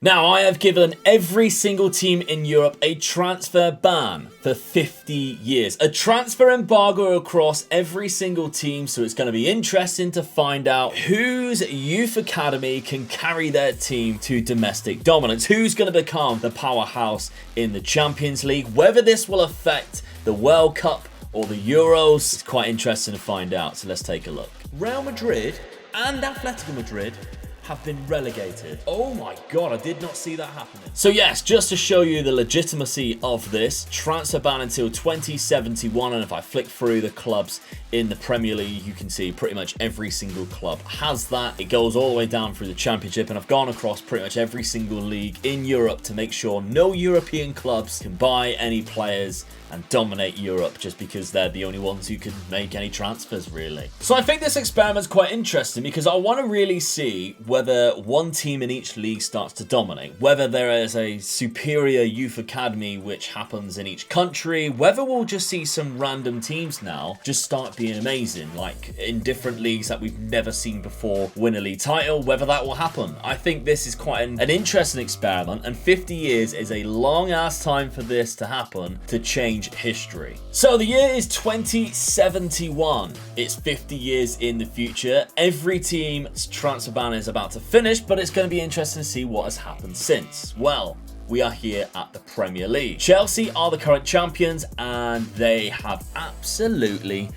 Now, I have given every single team in Europe a transfer ban for 50 years. A transfer embargo across every single team, so it's going to be interesting to find out whose youth academy can carry their team to domestic dominance. Who's going to become the powerhouse in the Champions League. Whether this will affect the World Cup or the Euros, it's quite interesting to find out, so let's take a look. Real Madrid and Atletico Madrid have been relegated. Oh my god, I did not see that happening. So yes, just to show you the legitimacy of this, transfer ban until 2071, and if I flick through the clubs in the Premier League, you can see pretty much every single club has that. It goes all the way down through the Championship, and I've gone across pretty much every single league in Europe to make sure no European clubs can buy any players and dominate Europe just because they're the only ones who can make any transfers, really. So I think this experiment's quite interesting because I want to really see whether one team in each league starts to dominate, whether there is a superior youth academy which happens in each country, whether we'll just see some random teams now just start being amazing, like in different leagues that we've never seen before win a league title, whether that will happen. I think this is quite an interesting experiment, and 50 years is a long ass time for this to happen to change history. So the year is 2071. It's 50 years in the future. Every team's transfer ban is about to finish, but it's going to be interesting to see what has happened since. Well, we are here at the Premier League. Chelsea are the current champions, and they have absolutely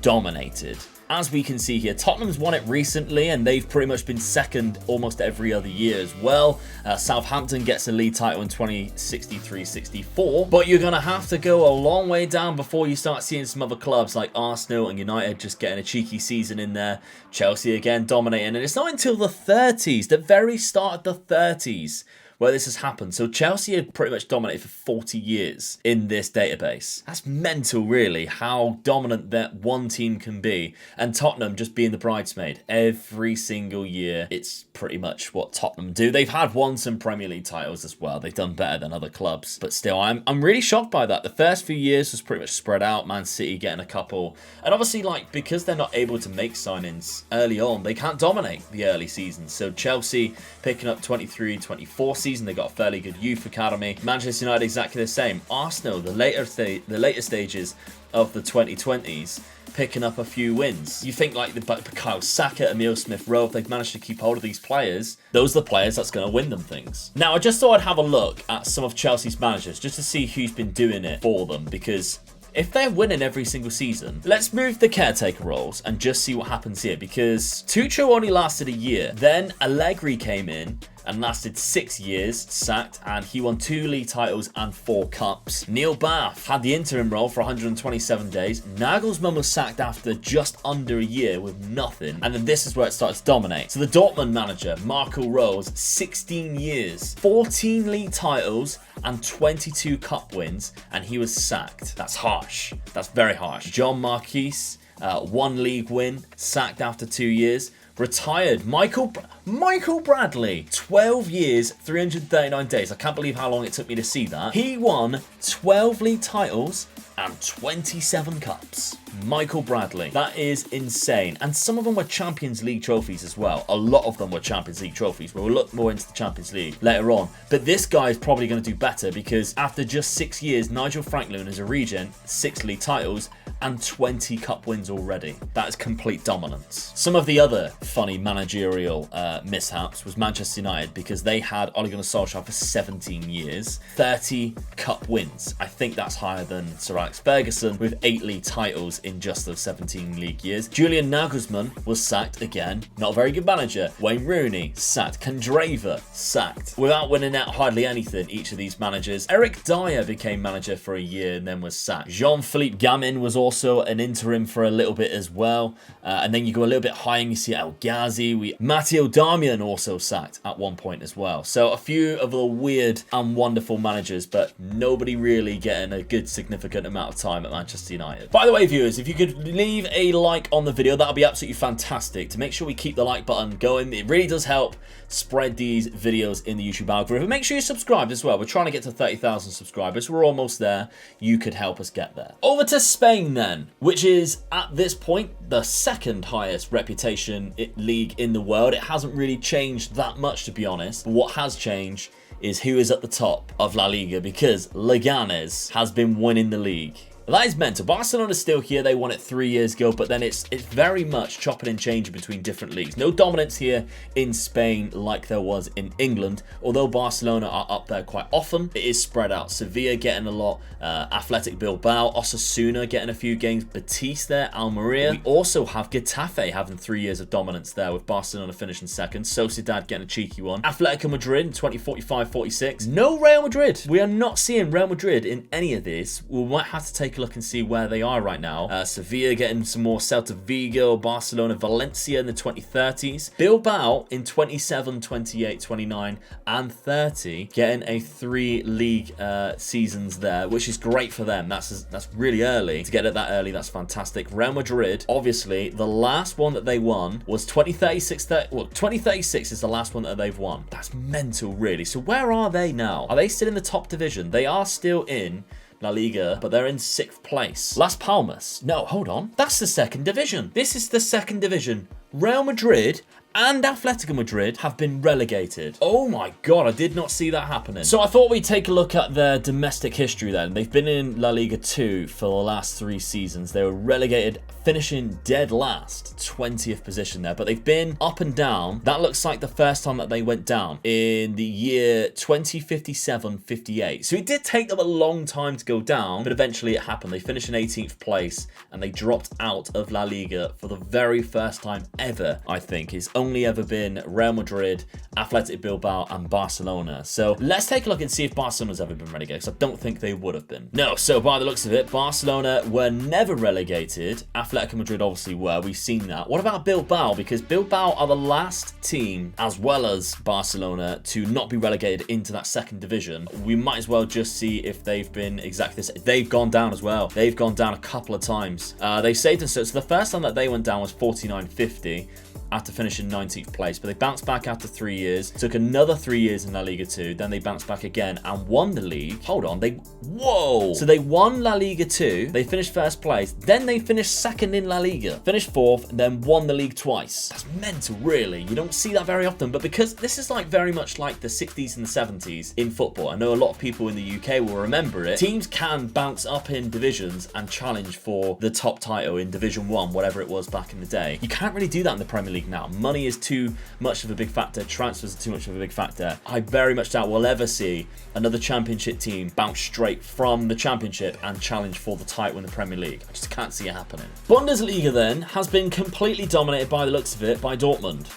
dominated. As we can see here, Tottenham's won it recently, and they've pretty much been second almost every other year as well. Southampton gets a league title in 2063-64, but you're going to have to go a long way down before you start seeing some other clubs like Arsenal and United just getting a cheeky season in there. Chelsea again dominating, and it's not until the 30s, the very start of the 30s, where this has happened. So Chelsea had pretty much dominated for 40 years in this database. That's mental, really, how dominant that one team can be. And Tottenham just being the bridesmaid every single year. It's pretty much what Tottenham do. They've won some Premier League titles as well. They've done better than other clubs. But still, I'm really shocked by that. The first few years was pretty much spread out. Man City getting a couple. And obviously, because they're not able to make signings early on, they can't dominate the early seasons. So Chelsea picking up 23-24 season, they got a fairly good youth academy. Manchester United exactly the same. Arsenal, the later stages of the 2020s, picking up a few wins. You think like the Bukayo Saka, Emile Smith-Rowe, if they've managed to keep hold of these players, those are the players that's going to win them things. Now, I just thought I'd have a look at some of Chelsea's managers just to see who's been doing it for them, because if they're winning every single season, let's move the caretaker roles and just see what happens here, because Tuchel only lasted a year. Then Allegri came in and lasted 6 years, sacked, and he won 2 league titles and 4 cups. Neil Bath had the interim role for 127 days. Nagelsmann was sacked after just under a year with nothing, and then this is where it starts to dominate. So the Dortmund manager, Marco Rose, 16 years, 14 league titles and 22 cup wins, and he was sacked. That's harsh. That's very harsh. John Marquise, 1 league win, sacked after 2 years. Retired. Michael Bradley, 12 years, 339 days. I can't believe how long it took me to see that. He won 12 league titles and 27 cups. Michael Bradley. That is insane. And some of them were Champions League trophies as well. A lot of them were Champions League trophies. We'll look more into the Champions League later on. But this guy is probably going to do better, because after just 6 years, Nigel Franklin as a regent, 6 league titles and 20 cup wins already. That is complete dominance. Some of the other funny managerial mishaps was Manchester United, because they had Ole Gunnar Solskjaer for 17 years, 30 cup wins. I think that's higher than Sir Alex Ferguson with 8 league titles in just those 17 league years. Julian Nagelsmann was sacked again. Not a very good manager. Wayne Rooney, sacked. Candreva, sacked. Without winning out hardly anything, each of these managers. Eric Dyer became manager for a year and then was sacked. Jean-Philippe Gamin was also an interim for a little bit as well. And then you go a little bit higher and you see El Ghazi. Matteo Darmian also sacked at one point as well. So a few of the weird and wonderful managers, but nobody really getting a good significant amount of time at Manchester United. By the way, viewers, if you could leave a like on the video, that would be absolutely fantastic to make sure we keep the like button going. It really does help spread these videos in the YouTube algorithm. Make sure you're subscribed as well. We're trying to get to 30,000 subscribers. We're almost there. You could help us get there. Over to Spain Spain then, which is at this point the second highest reputation league in the world. It hasn't really changed that much, to be honest. But what has changed is who is at the top of La Liga, because Leganes has been winning the league. That is mental. Barcelona's still here. They won it 3 years ago, but then it's very much chopping and changing between different leagues. No dominance here in Spain like there was in England, although Barcelona are up there quite often. It is spread out. Sevilla getting a lot, Athletic Bilbao, Osasuna getting a few games, Betis there, Almeria. We also have Getafe having 3 years of dominance there, with Barcelona finishing second, Sociedad getting a cheeky one, Atletico Madrid in 2045-46. No Real Madrid. We are not seeing Real Madrid in any of this. We might have to take a look and see where they are right now. Sevilla getting some more, Celta Vigo, Barcelona, Valencia in the 2030s. Bilbao in 27, 28, 29 and 30 getting a 3 league seasons there, which is great for them. That's really early. To get it that early, that's fantastic. Real Madrid, obviously, the last one that they won was 2036 is the last one that they've won. That's mental, really. So where are they now? Are they still in the top division? They are still in La Liga, but they're in 6th place. Las Palmas. No, hold on. That's the 2nd division. This is the 2nd division. Real Madrid and Atletico Madrid have been relegated. Oh my god, I did not see that happening. So I thought we'd take a look at their domestic history then. They've been in La Liga 2 for the last 3 seasons. They were relegated, finishing dead last, 20th position there. But they've been up and down. That looks like the first time that they went down in the year 2057-58. So it did take them a long time to go down, but eventually it happened. They finished in 18th place and they dropped out of La Liga for the very first time ever, I think. It's only ever been Real Madrid, Athletic Bilbao and Barcelona. So let's take a look and see if Barcelona's ever been relegated, because I don't think they would have been. No, so by the looks of it, Barcelona were never relegated. Atletico Madrid obviously were. We've seen that. What about Bilbao? Because Bilbao are the last team, as well as Barcelona, to not be relegated into that 2nd division. We might as well just see if they've been exactly this. They've gone down as well. They've gone down a couple of times. They saved us. So the first time that they went down was 49-50. After finishing 19th place, but they bounced back after 3 years, took another 3 years in La Liga 2, then they bounced back again and won the league. Hold on, whoa! So they won La Liga 2, they finished 1st place, then they finished 2nd in La Liga, finished 4th, and then won the league twice. That's mental, really. You don't see that very often, but because this is like very much like the 60s and the 70s in football, I know a lot of people in the UK will remember it. Teams can bounce up in divisions and challenge for the top title in Division 1, whatever it was back in the day. You can't really do that in the Premier League now. Money is too much of a big factor. Transfers are too much of a big factor. I very much doubt we'll ever see another championship team bounce straight from the championship and challenge for the title in the Premier League. I just can't see it happening. Bundesliga then has been completely dominated, by the looks of it, by Dortmund.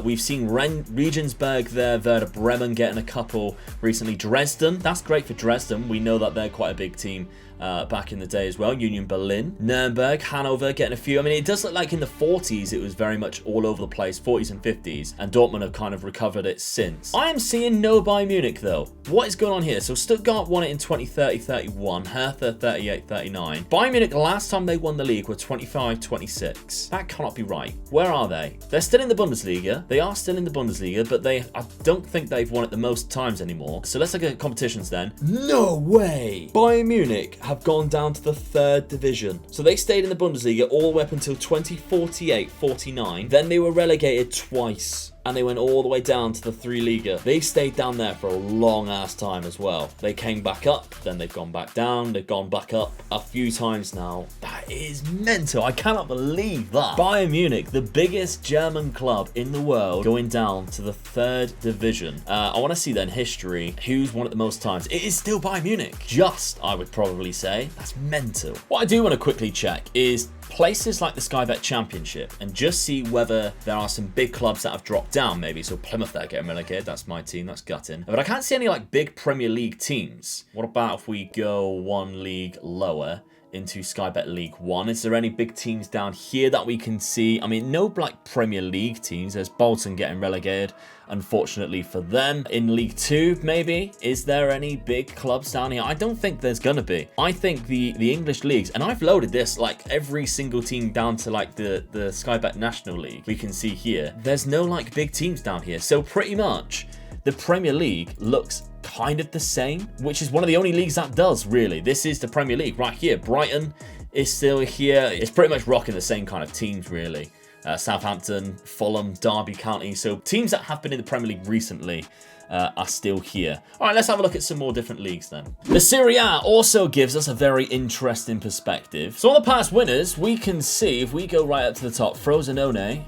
We've seen Regensburg there, Werder Bremen getting a couple recently. Dresden, that's great for Dresden. We know that they're quite a big team back in the day as well. Union Berlin, Nuremberg, Hanover getting a few. I mean, it does look like in the 40s it was very much all over the place, 40s and 50s, and Dortmund have kind of recovered it since. I am seeing no Bayern Munich though. What is going on here? So Stuttgart won it in 2030-31, Hertha 38-39. Bayern Munich, the last time they won the league, were 25-26. That cannot be right. Where are they? They're still in the Bundesliga. They are still in the Bundesliga, but I don't think they've won it the most times anymore. So let's look at competitions then. No way! Bayern Munich have gone down to the 3rd division. So they stayed in the Bundesliga all the way up until 2048-49. Then they were relegated twice, and they went all the way down to the 3 Liga. They stayed down there for a long ass time as well. They came back up, then they've gone back down, they've gone back up a few times now. That is mental. I cannot believe that. Bayern Munich, the biggest German club in the world, going down to the 3rd division. I want to see then history. Who's won it the most times? It is still Bayern Munich. Just, I would probably say. That's mental. What I do want to quickly check is places like the Sky Bet Championship and just see whether there are some big clubs that have dropped down, maybe. So Plymouth, they're getting relegated. That's my team. That's gutting. But I can't see any like big Premier League teams. What about if we go 1 league lower into Sky Bet League 1? Is there any big teams down here that we can see? I mean, no like Premier League teams. There's Bolton getting relegated, unfortunately for them. In League 2, maybe? Is there any big clubs down here? I don't think there's gonna be. I think the English leagues, and I've loaded this, like every single team down to like the Sky Bet National League, we can see here. There's no like big teams down here. So pretty much the Premier League looks kind of the same, which is one of the only leagues that does, really. This is the Premier League right here. Brighton is still here. It's pretty much rocking the same kind of teams, really. Southampton, Fulham, Derby County. So teams that have been in the Premier League recently are still here. All right, let's have a look at some more different leagues then. The Serie A also gives us a very interesting perspective. So on the past winners, we can see, if we go right up to the top, Frosinone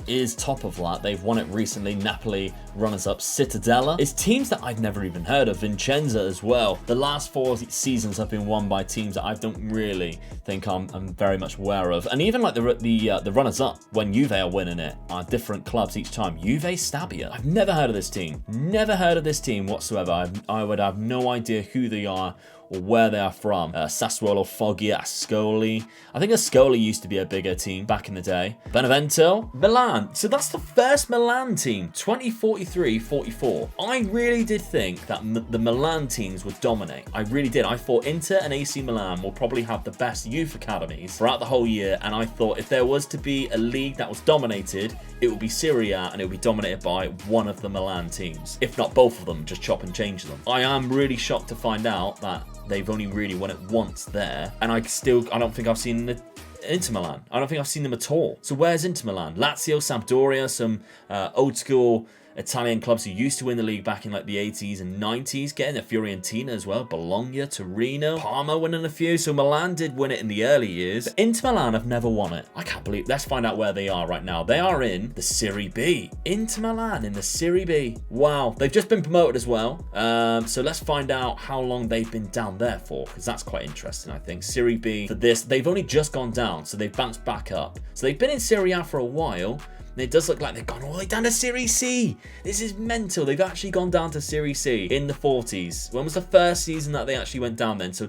is top of that. They've won it recently. Napoli, runners-up. Cittadella is teams that I've never even heard of. Vincenza as well. The last 4 seasons have been won by teams that I don't really think I'm very much aware of. And even like the runners-up, when Juve are winning it, are different clubs each time. Juve Stabia. I've never heard of this team. Never heard of this team whatsoever. I would have no idea who they are or where they are from. Sassuolo, Foggia, Ascoli. I think Ascoli used to be a bigger team back in the day. Benevento, Milan. So that's the first Milan team, 2043-44. I really did think that the Milan teams would dominate. I really did. I thought Inter and AC Milan will probably have the best youth academies throughout the whole year, and I thought if there was to be a league that was dominated, it would be Serie A, and it would be dominated by one of the Milan teams. If not both of them, just chop and change them. I am really shocked to find out that they've only really won it once there, and I don't think I've seen Inter Milan. I don't think I've seen them at all. So where's Inter Milan? Lazio, Sampdoria, some old school Italian clubs who used to win the league back in like the 80s and 90s, getting a Fiorentina as well, Bologna, Torino, Parma winning a few. So Milan did win it in the early years. But Inter Milan have never won it. I can't believe. Let's find out where they are right now. They are in the Serie B. Inter Milan in the Serie B. Wow, they've just been promoted as well. So let's find out how long they've been down there for, because that's quite interesting. I think Serie B for this, they've only just gone down, so they've bounced back up. So they've been in Serie A for a while. And it does look like they've gone all the way down to Serie C. This is mental. They've actually gone down to Serie C in the 40s. When was the first season that they actually went down then? So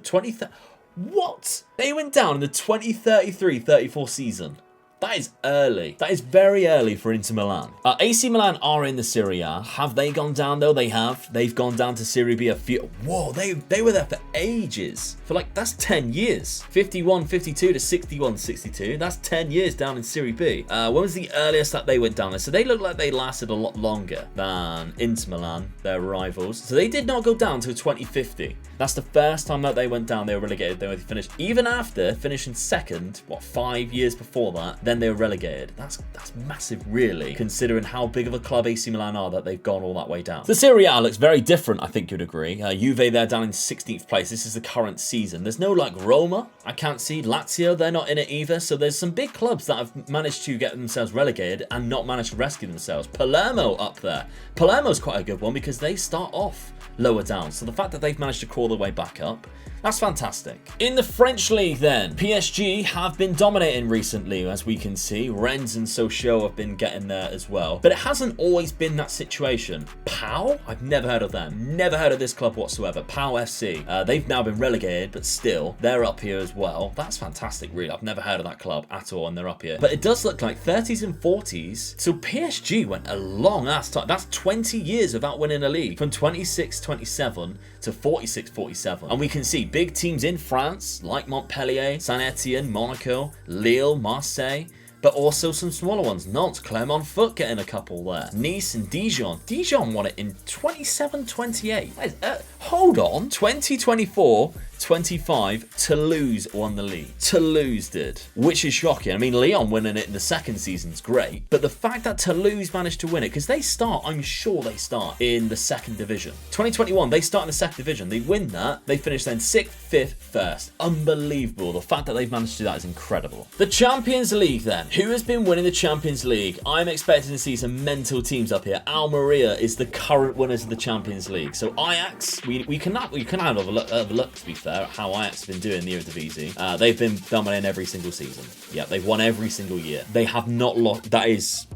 what? They went down in the 2033-34 season. That is early. That is very early for Inter Milan. AC Milan are in the Serie A. Have they gone down though? They have. They've gone down to Serie B a few. Whoa, they were there for ages. For like, that's 10 years. 51-52 to 61-62. That's 10 years down in Serie B. When was the earliest that they went down there? So they look like they lasted a lot longer than Inter Milan, their rivals. So they did not go down until 2050. That's the first time that they went down. They were relegated. They finished, even after finishing second, 5 years before that, then they were relegated. That's massive, really, considering how big of a club AC Milan are that they've gone all that way down. The Serie A looks very different, I think you'd agree. Juve, they're down in 16th place. This is the current season. There's no like Roma, I can't see. Lazio, they're not in it either. So there's some big clubs that have managed to get themselves relegated and not managed to rescue themselves. Palermo up there. Palermo's quite a good one because they start off lower down. So the fact that they've managed to crawl their way back up, that's fantastic. In the French league then, PSG have been dominating recently, as we can see. Rennes and Sochaux have been getting there as well. But it hasn't always been that situation. Pau? I've never heard of them. Never heard of this club whatsoever. Pau FC. They've now been relegated, but still, they're up here as well. That's fantastic, really. I've never heard of that club at all, and they're up here. But it does look like 30s and 40s. So PSG went a long ass time. That's 20 years without winning a league. From 26-27 to 46-47. And we can see big teams in France, like Montpellier, Saint-Etienne, Monaco, Lille, Marseille, but also some smaller ones. Nantes, Clermont Foot getting a couple there. Nice and Dijon. Dijon won it in 27-28. Hold on. 2024-25, Toulouse won the league. Toulouse did, which is shocking. I mean, Lyon winning it in the second season's great, but the fact that Toulouse managed to win it, because they start, I'm sure they start in the second division. 2021, they start in the second division. They win that. They finish then 6th, 5th, 1st. Unbelievable. The fact that they've managed to do that is incredible. The Champions League then. Who has been winning the Champions League? I'm expecting to see some mental teams up here. Almeria is the current winners of the Champions League. So Ajax, we cannot overlook, to be fair, how Ajax have been doing in the Eredivisie. They've been dominating every single season. Yeah, they've won every single year. They have not lost. That's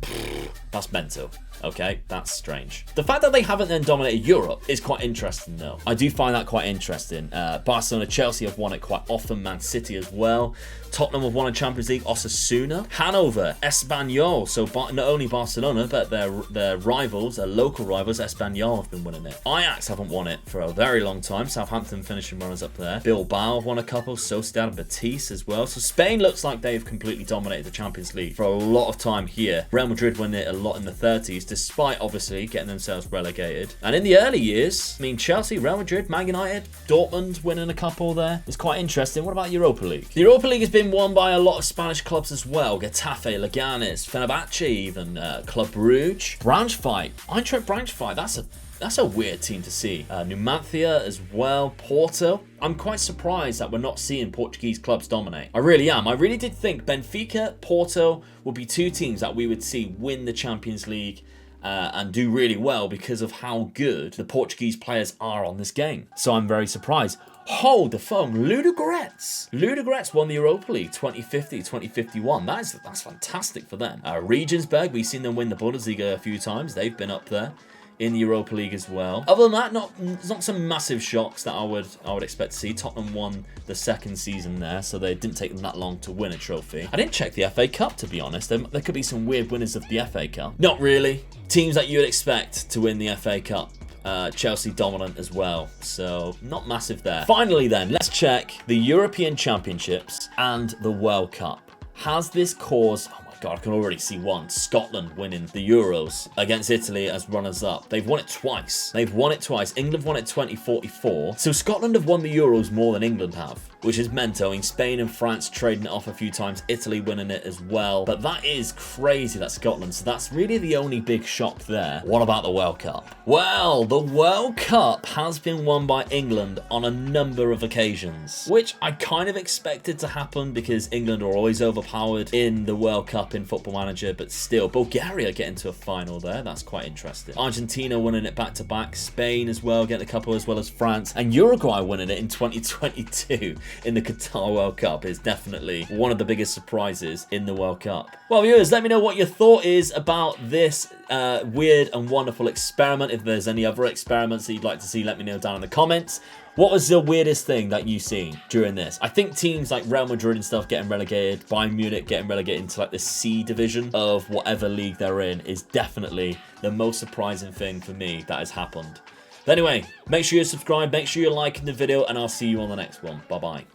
mental. Okay, that's strange. The fact that they haven't then dominated Europe is quite interesting, though. I do find that quite interesting. Barcelona, Chelsea have won it quite often. Man City as well. Tottenham have won a Champions League. Osasuna, Hanover, Espanyol. So not only Barcelona, but their rivals, their local rivals, Espanyol, have been winning it. Ajax haven't won it for a very long time. Southampton finishing runners up there. Bilbao have won a couple. Sociedad and Betis as well. So Spain looks like they've completely dominated the Champions League for a lot of time here. Real Madrid won it a lot in the 30s. despite obviously getting themselves relegated. And in the early years, I mean, Chelsea, Real Madrid, Man United, Dortmund winning a couple there. It's quite interesting. What about Europa League? The Europa League has been won by a lot of Spanish clubs as well. Getafe, Leganes, Fenerbahce even, Club Brugge. Braunschweig, Eintracht Braunschweig, that's a weird team to see. Numancia as well, Porto. I'm quite surprised that we're not seeing Portuguese clubs dominate. I really am. I really did think Benfica, Porto would be two teams that we would see win the Champions League and do really well because of how good the Portuguese players are on this game. So I'm very surprised. Hold the phone, Ludogorets. Ludogorets won the Europa League 2050, 2051. That's fantastic for them. Regensburg, we've seen them win the Bundesliga a few times. They've been up there in the Europa League as well. Other than that, not some massive shocks that I would expect to see. Tottenham won the second season there, so they didn't take them that long to win a trophy. I didn't check the FA Cup, to be honest. There could be some weird winners of the FA Cup. Not really. Teams that you would expect to win the FA Cup. Chelsea dominant as well, so not massive there. Finally then, let's check the European Championships and the World Cup. Has this caused... God, I can already see one. Scotland winning the Euros against Italy as runners-up. They've won it twice. England won it 2044. So Scotland have won the Euros more than England have, which is mental. I mean, Spain and France trading it off a few times. Italy winning it as well. But that is crazy, that Scotland. So that's really the only big shock there. What about the World Cup? Well, the World Cup has been won by England on a number of occasions, which I kind of expected to happen because England are always overpowered in the World Cup in Football Manager, but still, Bulgaria getting to a final there. That's quite interesting. Argentina winning it back-to-back. Spain as well, getting a couple, as well as France. And Uruguay winning it in 2022 in the Qatar World Cup is definitely one of the biggest surprises in the World Cup. Well, viewers, let me know what your thought is about this weird and wonderful experiment. If there's any other experiments that you'd like to see, let me know down in the comments. What was the weirdest thing that you've seen during this? I think teams like Real Madrid and stuff getting relegated, Bayern Munich getting relegated into like the C division of whatever league they're in is definitely the most surprising thing for me that has happened. But anyway, make sure you're subscribed, make sure you're liking the video, and I'll see you on the next one. Bye-bye.